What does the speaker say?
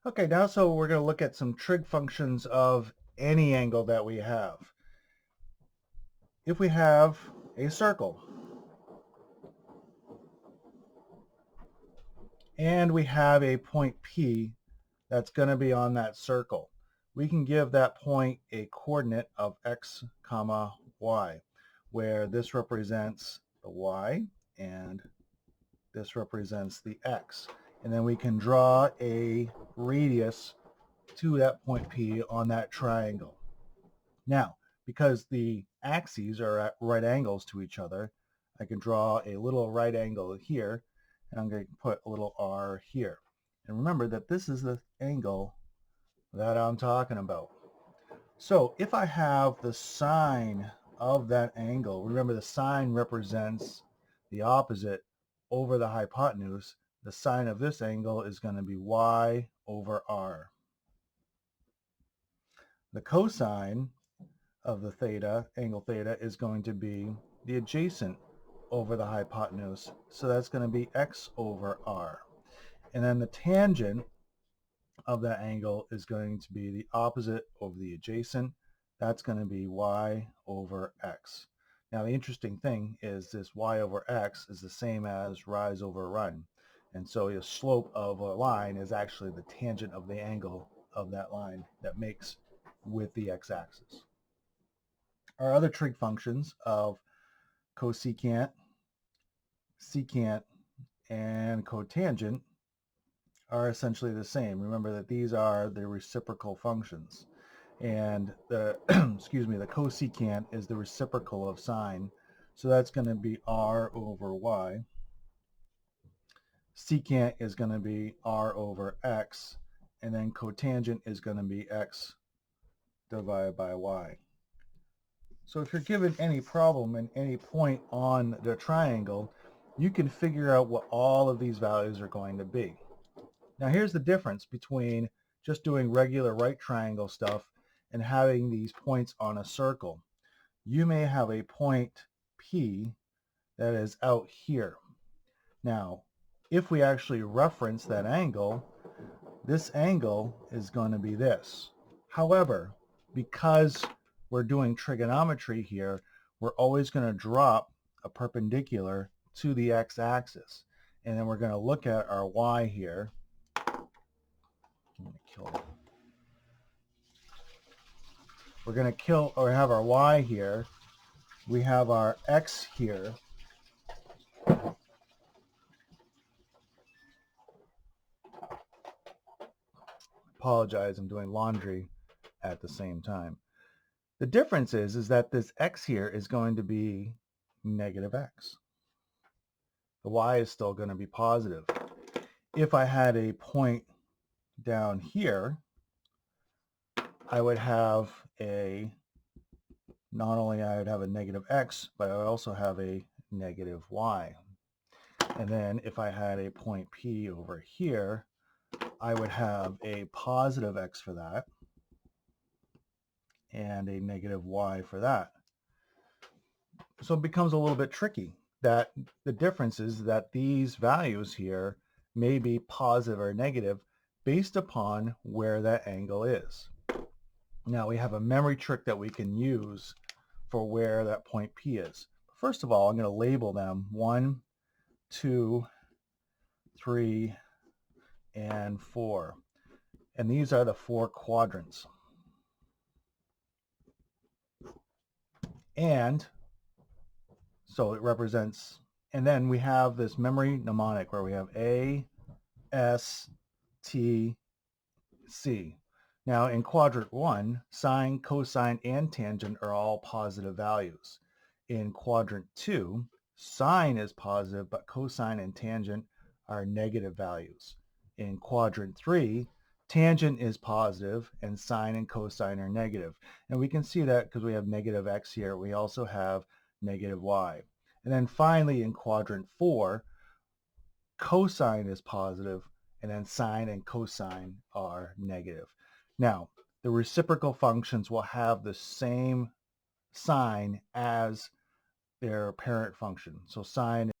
Okay, now so we're going to look at some trig functions of any angle that we have. If we have a circle and we have a point P that's going to be on that circle, we can give that point a coordinate of x comma y, where this represents the y and this represents the x. And then we can draw a radius to that point P on that triangle. Now, because the axes are at right angles to each other, I can draw a little right angle here, and I'm going to put a little r here. And remember that this is the angle that I'm talking about. So if I have the sine of that angle, remember the sine represents the opposite over the hypotenuse. The sine of this angle is going to be y over r. The cosine of the theta, angle theta, is going to be the adjacent over the hypotenuse. So that's going to be x over r. And then the tangent of that angle is going to be the opposite over the adjacent. That's going to be y over x. Now the interesting thing is this y over x is the same as rise over run. And so the slope of a line is actually the tangent of the angle of that line that makes with the x-axis. Our other trig functions of cosecant, secant, and cotangent are essentially the same. Remember that these are the reciprocal functions. And the, excuse me, the cosecant is the reciprocal of sine. So that's going to be r over y. Secant is going to be r over x. And then cotangent is going to be x divided by y. So if you're given any problem in any point on the triangle, you can figure out what all of these values are going to be. Now here's the difference between just doing regular right triangle stuff and having these points on a circle. You may have a point P that is out here. Now, if we actually reference that angle, this angle is going to be this. However, because we're doing trigonometry here, we're always going to drop a perpendicular to the x-axis. And then we're going to look at our y here. I'm going to kill it. We're going to kill or have our y here. We have our x here. Apologize, I'm doing laundry at the same time. The difference is that this x here is going to be negative x. The y is still going to be positive. If I had a point down here, I would have not only I would have a negative x, but I would also have a negative y. And then if I had a point P over here, I would have a positive x for that and a negative y for that. So it becomes a little bit tricky. That the difference is that these values here may be positive or negative based upon where that angle is. Now we have a memory trick that we can use for where that point P is. First of all, I'm going to label them 1, 2, 3, and 4. And these are the 4 quadrants. And so it represents, and then we have this memory mnemonic where we have A, S, T, C. Now in quadrant 1, sine, cosine, and tangent are all positive values. In quadrant 2, sine is positive, but cosine and tangent are negative values. In quadrant 3, tangent is positive and sine and cosine are negative. And we can see that because we have negative x here. We also have negative y. And then finally in quadrant 4, cosine is positive, and then sine and cosine are negative. Now, the reciprocal functions will have the same sign as their parent function. So sine